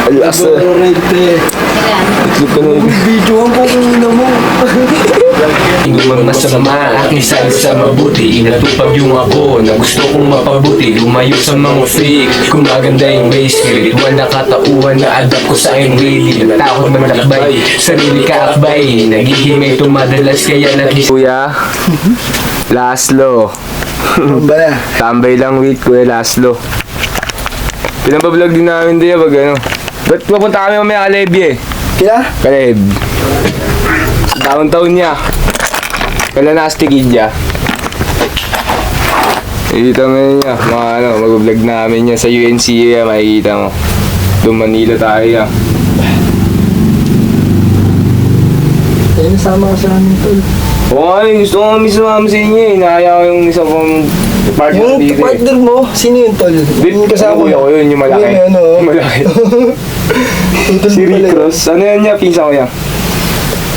Alas na. Itlog ka na yun. Video ang pangina mo. Lumang masama, aking salsa mabuti. Inatupag yung ako na gusto kong mapabuti. Lumayo sa mga fake, kung maganda yung way. Spiritual na katauhan na adapt ko sa aking really. Natakot na malakbay, sarili ka akbay. Naghihimay tumadalas kaya Kuya, Laszlo. Ba na? Tambay lang with Kuya Laszlo. Pinabablog din namin din pag ano. Ba't papunta kami mamaya Kaleb eh? Kila? Kaleb. Downtown niya. Kala Nasty Kid niya. Makikita mo yun niya. Mga ano, mag-vlog namin yan sa UNCA. Makikita mo. Doon Manila tayo ya. Eh, nasama ka sa amin, tol. Oo nga, gusto ko kami sumama sa inyo eh. Nakaya ko yung isa pang partner Yung dito eh. partner mo, sino yun, tol? Yung kasama ko yun, yung malaki. Yung ano? Yung malaki. Tutol Si mo pala Rick yun. Ross. Ano yan niya? Pinsa ko yan.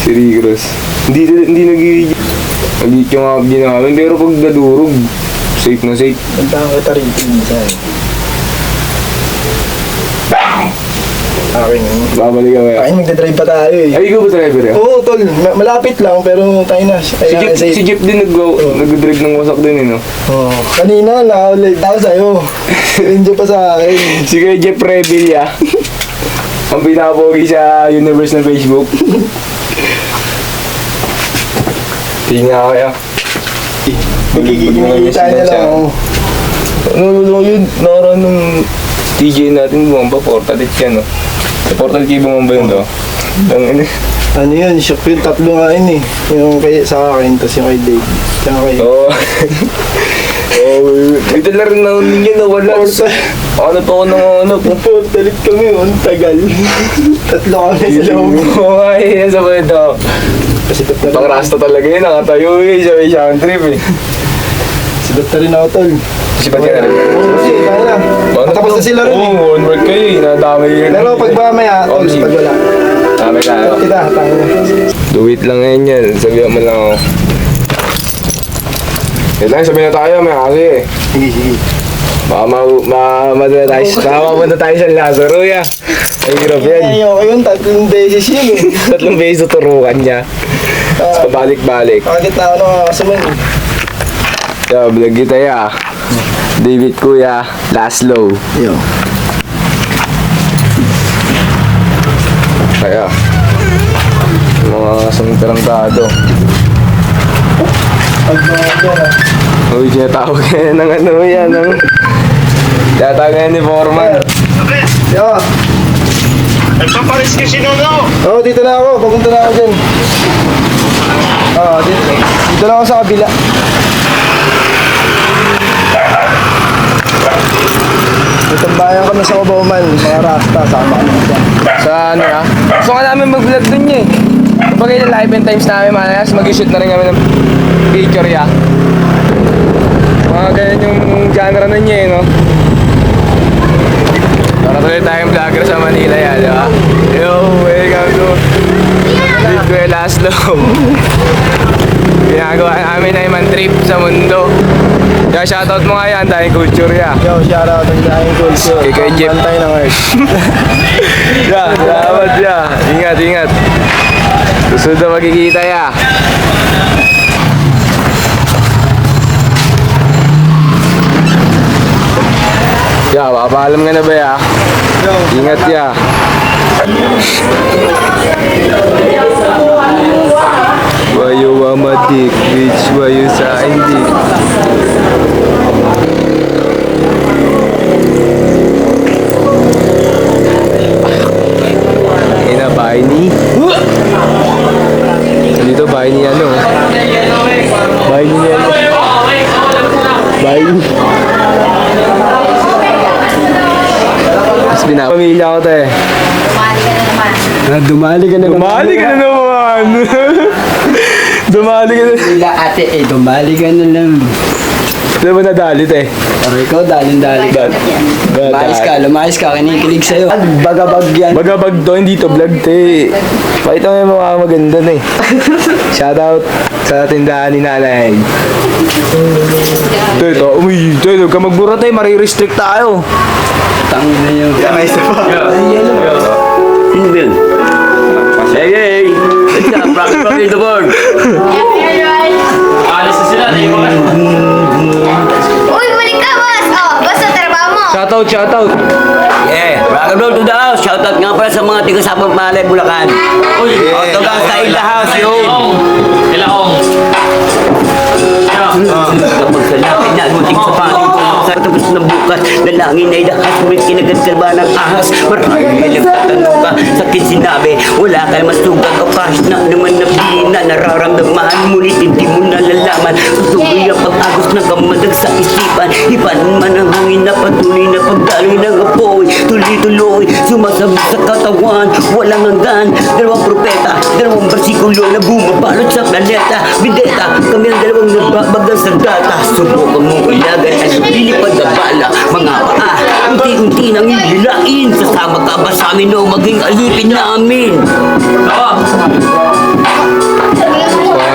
Si Rick Ross. Hindi nag-video. Nag-video yung abdi namin. Pero pag nadurog, safe na safe. Puntahan kita rin minsan. Akin yun. Babalik ka kaya. Ay, magdadrive pa tayo eh. Ay, ikaw ba driver yan? Oo, tol. Malapit lang, pero tayo na. Si Jeep din nag-drive ng wasak din eh, no? Oo. Kanina, nakaulit ako sa'yo. Enjoy pa sa akin. Si Kuya Jeff Revilla. Ang pinapogi sa universe ng Facebook. Tingnan kaya. Magkikita niya lang ako. Ano yun? Naroon nung TJ natin bumamba, portal it yan, no? Sa portal key bumamba yun, no? Ano yun, shock yun. Tatlo nga yun eh. Yung kay, sa akin, tapos yung kay Dave. Tsaka kay... Oo. Dito na rin naunin yan, wala. Ano pa ako ng ano? Portalit kami, ang tagal. Tatlo kami sa loob. Oo nga eh, sa kwento. Kasi tatlo Pang rasta talaga yun, nakatayo eh, sa may siyang trip eh. Sibat na rin ako, tol. Kasi ba't ka na rin? Kasi, tayo na. Matapos na sila rin. Oo, onward kayo eh, nadamay yun. Pero pag mamaya, tol, sige. pag wala. Damay tayo. Kita, tayo na. Do it lang ngayon yan, sabihan mo lang ako. Wait lang, sabihin na tayo, may kasi eh. Sige, sige. Baka mapunta tayo sa Lazaro ya. Ay, hirap yan. Ayoko yun, 3 beses yun eh. 3 beses tuturukan niya. Tapos pabalik-balik. Bakit na ako nakakasaman eh. Yeah, vlog kita ya. David Kuya, Laszlo. Yo. Kaya, mga sumiterangkado. Pag mga dyan ah. Uy, tinatawag yan ng ano yan. Tinatawag yan ni Foreman. Yo. Nagpaparis ka si Nono! Oo, dito na ako. Papunta na ako dyan. Oo, dito na ako sa kabila. Itambayan ko na sa Oboman, mga rasta, sama kami dyan. Sa ano ya? Gusto ka namin mag-vlog dun niya eh. Kapag yung live and times namin, malayas, mag-shoot na rin kami ng picture ya. Mga ganyan yung genre nun niya eh, no? Para tuloy tayong vlogger sa Manila yan, di ba? Yo, welcome to David Kuya Laszlo. Ginagawa namin na man trip sa mundo. Kaya shoutout mo nga yan, tayong culture ya. Yo, shoutout ang dahil culture. Kay Kuya Jeff. Bantay ng earth. Ya, salamat ya. Ingat, ingat. Susunod na magkikita ya. Ya, papaalam ka na ba ya? Ingat ya. Why you want my dick, bitch? Why you saying dick? Ina, bahay ni... Dito, bahay ni ano? Bahay ni ano? Bahay ni... Mas pinapamilya ko to eh. Dumali ka na naman. Dumali ka na naman! Dumali ka na... Wala ate eh, dumali ka na lang. Di ba nadalit eh? Pero ikaw, dalin-dali ka. Lumayas ka, kinikilig sa'yo. At bagabag yan. Bagabag to, hindi to vlog te. Pakita mo yung mga maganda na eh. Shoutout sa tindahan ni nanay. Ito, uy, ito, huwag ka magbura tayo, marirestrict tayo. Tangin na yun. May isa pa. Ay, yellow. with the board. Alis na sila. Uy, balik ka, boss! Oh, boss, ang trabaho mo! Shoutout, shoutout. Yeah, rock and roll to the house. Shoutout nga pala sa mga tiga Sapang Malay, Bulacan. Autogang sa in the house, yo. Ilaong. Kapag kalapit na aguting sa paling sa tapos ng bukas, lalangin ay dahas, may kinagat ka ba ng ahas? Maraming may nagtatanong ka, sakit sinabi, wala ka naman sugat o kahit na naman nabili na nararamdaman, ngunit hindi mo nalalaman. Patuloy ang pag-agos ng kamadag sa isipan, ipan man ang hangin na patuloy na pagdaloy ng apoy, tuloy-tuloy, sumasabog sa katawan, walang hanggan, dalawang propeta, dalawang bersikulo na bumabalot sa planeta, bideta, kami ang dalawang nagbabagang sa data, subukan mong ilagan at lilipad na bala, mga paa, unti-unti nang hilain, sasama ka ba sa amin o maging alipin namin? Parang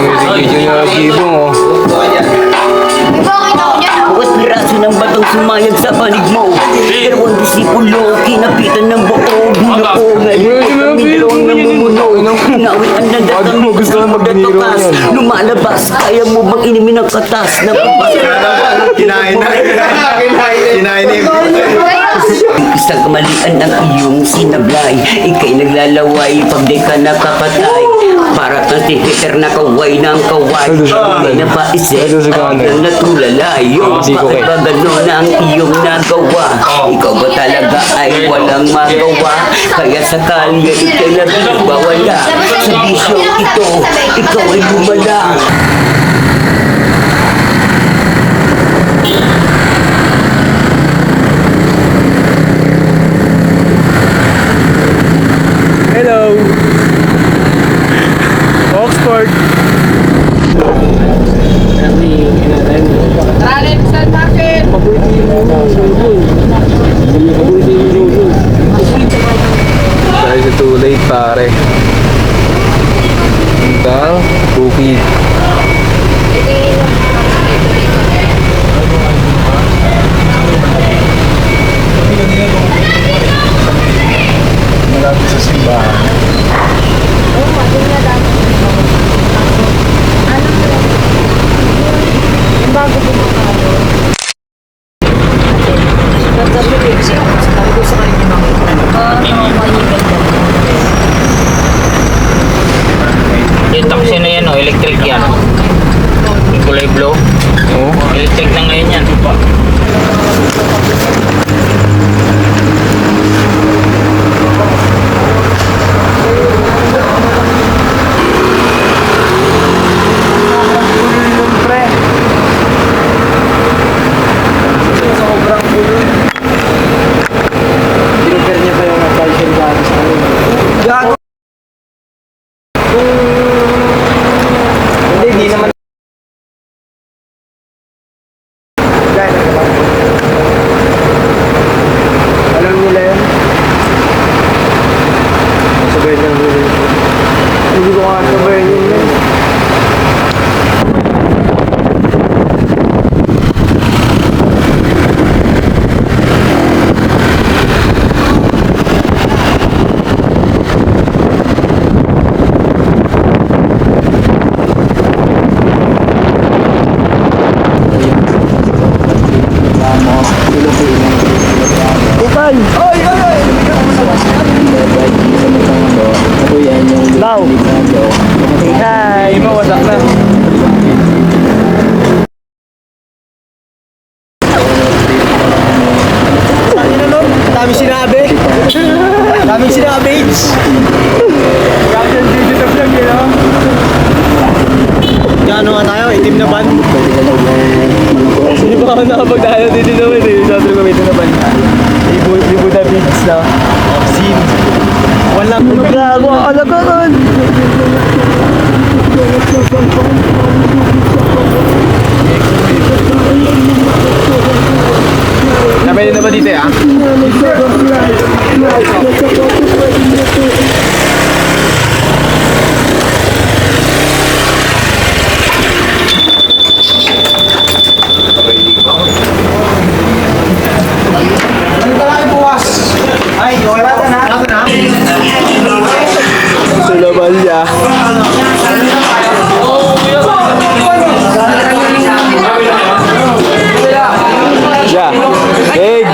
music video niya Gibong, oh. Di ba kita ko dyan, oh? Bawat piraso ng batang sumayag sa panig mo, dalawang disipulo, kinapitan ng buo, binuo, ngayon kami dalawang namumuno, ngawit ang nandatang Mo gusto lang magbiniro yan. lumalabas, kaya mo bang inimin ang katas na Kinain na. Kinain na. Isang kamalian ang iyong sinablay, ikay naglalaway pag di ka nakapatay. Para kang si Peter na kaway ng kaway, hindi na pa isip at ang natulalay. Bakit ba gano'n ang iyong nagawa? Ikaw ba talaga ay walang magawa? Kaya sa kalye ikay nagbawala. Sa bisyo ito, ikaw ay lumala. Hello. Oxford. Sorry sa too late, pare. Hanggang Bukid. Malapit sa simbahan. Yung taxi na yan, oh, electric yan. Yung kulay blue. Oh. Electric na ngayon yan. Pinipare niya pa yung partial balance na yun. Gago. Hindi, di naman. Alam nila yan? Sabay ng huli. Hindi ko nga sabay yun. Now. Hi. Iba, wasak na. Dami sinabi. Daming sinabi. Gagawin video na vlog yun, no? Gano nga tayo? Itim na ban? Hindi ba ako nakapagdalo dito naman eh? Sabi ko ito na ban. Libo na beats na. Scene. Walang gago ang alagaran. Napwede na ba dito ya? Ay, wala na. Sulabalya. Yeah. Egg.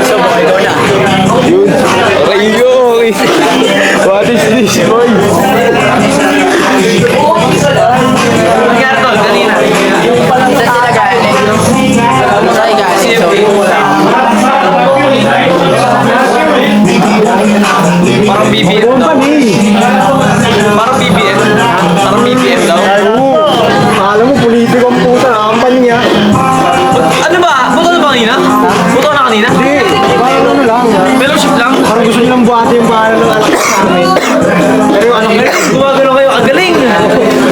So, ikaw na. Yun. Rayo. What is this, boy? Parang BBM daw. Parang BBM. Parang BBM daw. Alam mo, politiko ang puta. Nakakampan niya. Ano ba? Buto na ba kanina? Buto na kanina? Hindi. Parang ano lang. Fellowship lang? Parang gusto nilang buhati yung pangalan ng anak sa amin. Pero yung anak nila, Gumagano kayo. Ang galing!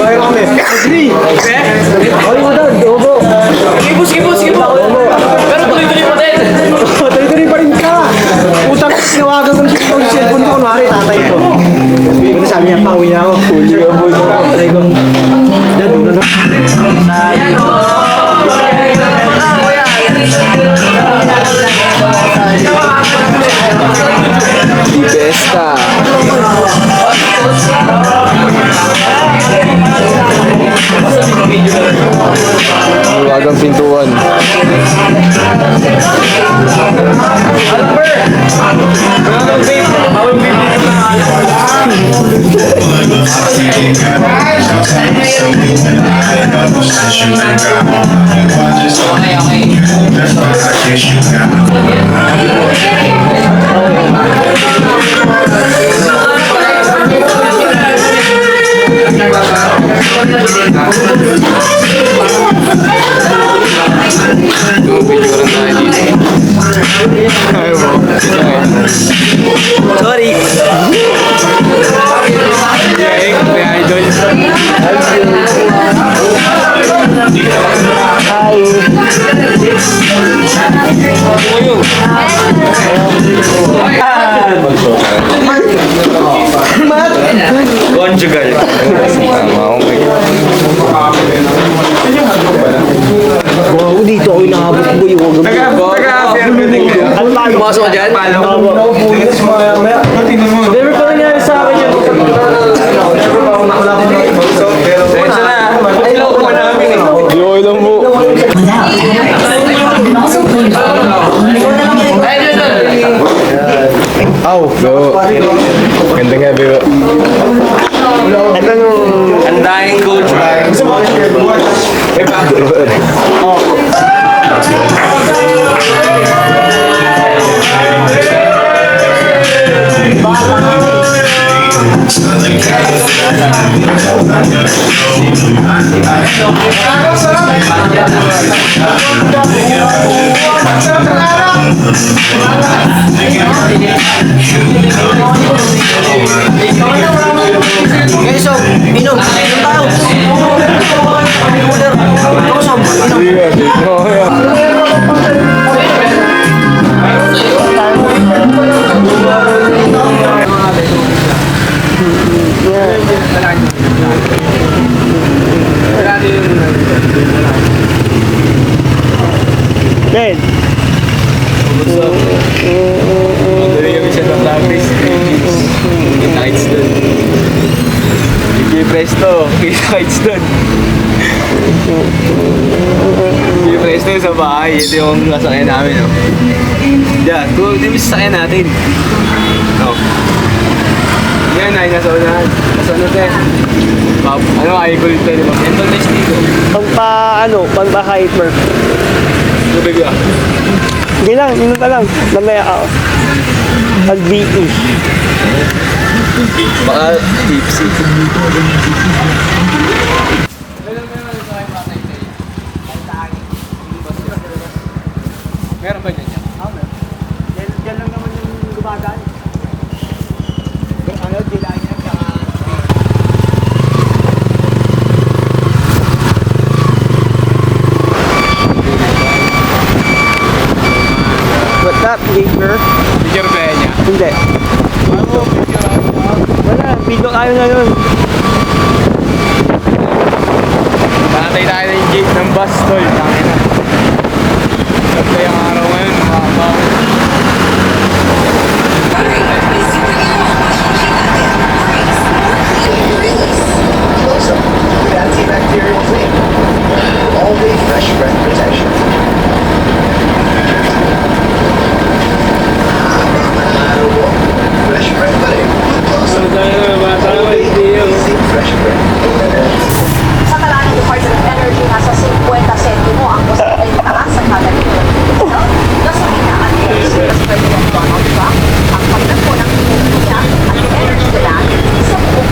gawin kami. Agree. Okay mo daw, dobo. Skip. Pero tuloy-tuloy mo din. Tuloy-tuloy pa rin ka. Utang, tinawagan ko na siya yung cellphone ko. Kunwari, tatay ko. Pero sabi niya, pauwi na ako. Huli ka po. Tatay ko. Dad, una na. Di Besta. Wagang pintuan. Sorry. Conjugal. Wow, dito ako inaabot ko yung Pumasok ka dyan? Never pa nangyari sa akin yun. Diretso na. Ay, loko mo namin eh. Di okay lang po. Aw. Go. Gandang gabi po. Ito yung... Ang daing coach. Guys, so, inom tayo. Ben. Madali kami siya ng lapis. Kita-kits dun. Presto. Kita-kits dun. Presto sa bahay. Ito yung nasakyan namin. Oh. Diyan. Kung ito yung sasakyan natin. Oh. Yan ay nasa unahan. Nasa ano din. Ano i-gold pa rin. Ito na dito. Pang-hyper. Tubig ah. Hindi lang, inom na lang. Mamaya ako. Pag-BE. Baka tipsy. Meron ba dyan yan? Diyan lang naman yung gumagaan. Ano, dilaan yan, saka... What's up, neighbor? Picture ba yan niya? Hindi. Wala, video tayo na yun. Patay tayo ng jeep ng bus tol. Tangina. Kaya ang araw ngayon, mababaw. With antibacterial clean. All-day fresh breath protection. Fresh breath pa rin. Easy fresh breath. Sa Talanang Department of Energy, nasa 50 sentimo ang posibleng taas sa kada litro. Gasolina at energy as President Donald Trump ang pagdagpo ng enerhiya at energy demand sa buong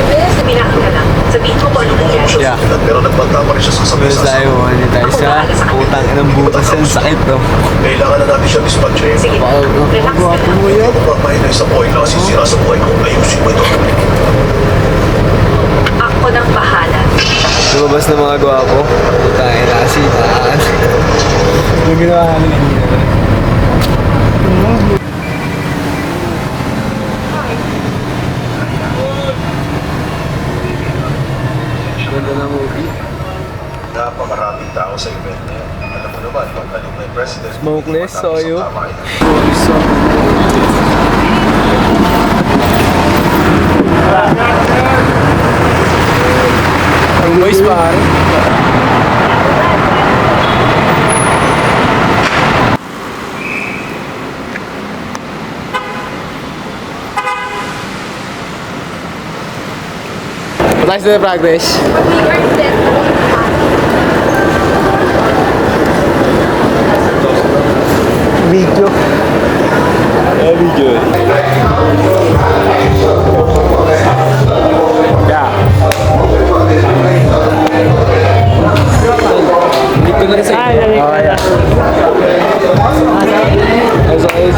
Pwede sabihin ka lang. Sabihin mo kung ano nangyari. Yeah. Pero nagbanta pa rin siya sa Meron sabay-sabay. tayo, ano tayo sa utang ng bukas yan, sakit no. Kailangan na natin siya dispatchin. Sige, relax ka lang. Kung pagmahin na sa buhay na sisira sa buhay ko, ayusin mo ito. Ako nang bahala. Lumabas na mga gwapo. Utang ina kasi taan. Yung ginawa namin hindi na. Ganda na movie. Napakaraming tao sa event na yan. Alam mo naman, pag alumni president, Smokeless, matapos soyo. ang tama ito. Ang boys pare. Nice to progress. Video. Video. Yeah. Hindi ko na kasi. Oh, yeah. As always.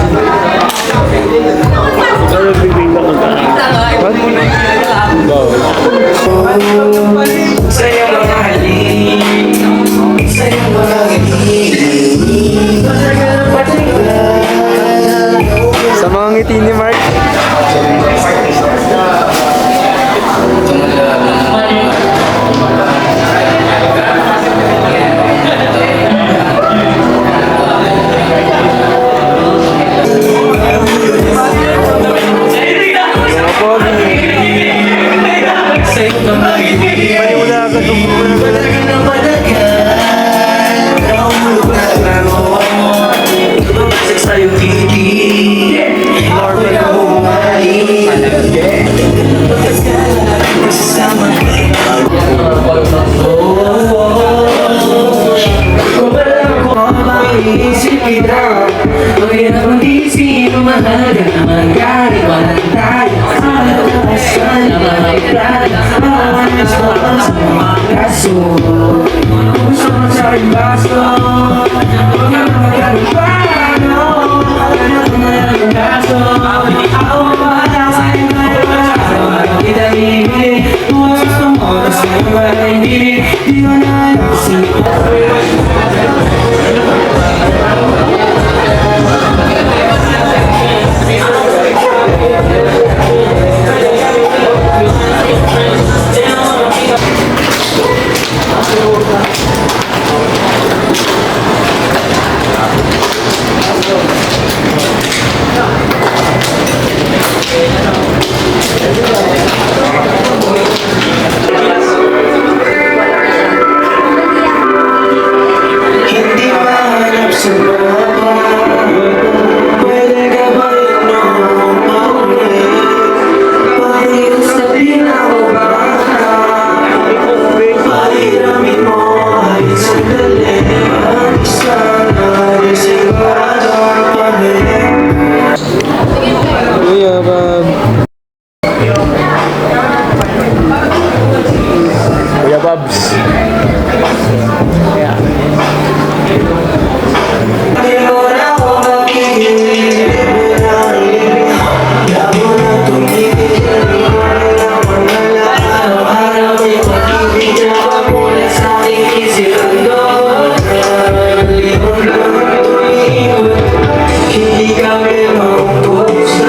Sa mga ngiti ni Mark. Kuya Babs. Hindi kami mautusan.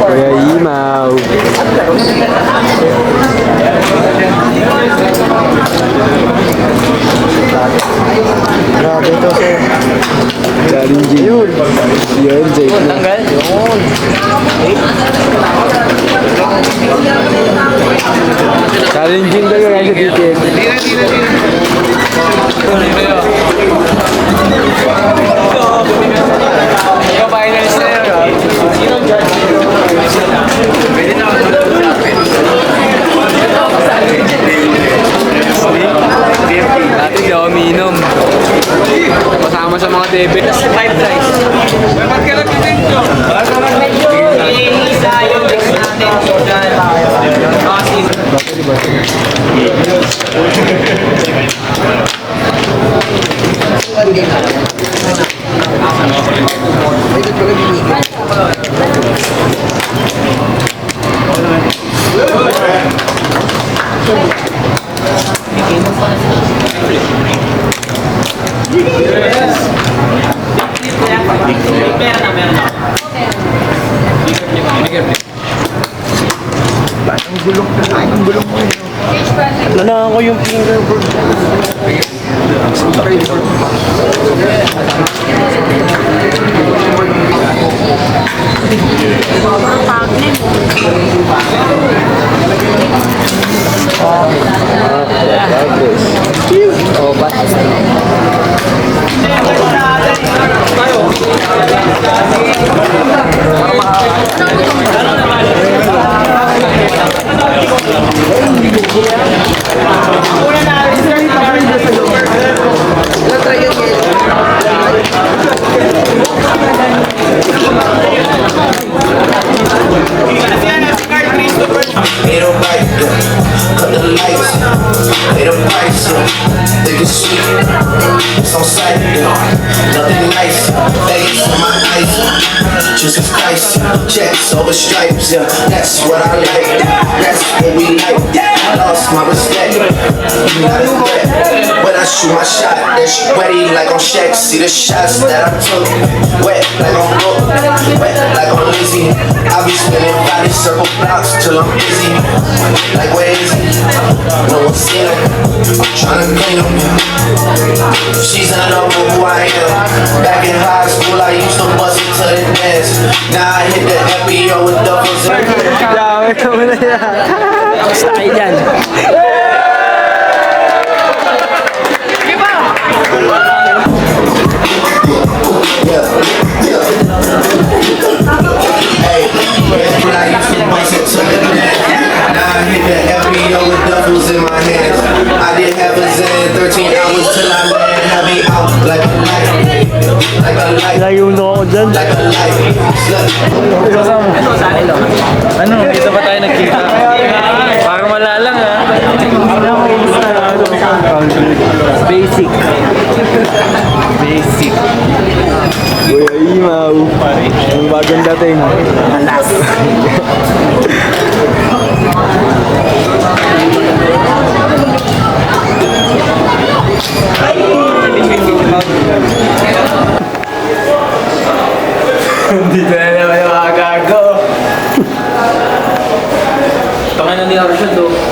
Kuya Imaw. Grabe ito, sir. Challenging. Yun, Jake. Tanggal? Challenging talaga kasi dito. Ikaw finals na yun, ha? Dati di ako umiinom. Kasama sa mga debit. Five rice. Isa yung next natin. Nanaan ko yung finger, bro. Ain't no right, cut the lights, pay the price, they can see, it's on sight, nothing nice, Vegas on my ice, Jesus Christ, checks over stripes, yeah, that's what I like, that's what we like, I lost my respect, not a threat, when I shoot my shot, that's wetty like on Shaq, see the shots that I took, wet like on Brook, wet like on Lizzie, I be spinning body circle blocks till I'm busy, like where is he? No one seen him, tryna clean him. She's in love with who I am. Back in high school, I used to bust it to the dance. Now I hit the FBO with doubles and Dami naman na yan. Basta kayo dyan. hey, I used to bust it to the dance. Now I hit the FBO with doubles in my hands. I did have a Zen 13 hours till I land heavy out like a light, like a light. Layo na ako dyan. Like a light, Ano, dito ba tayo nagkita? Parang malalang, ha? Basic. Basic. Kuya Imaw. Ang bagong dating. Dito na naman yung mga gago. Tangin na ni Arshad, oh.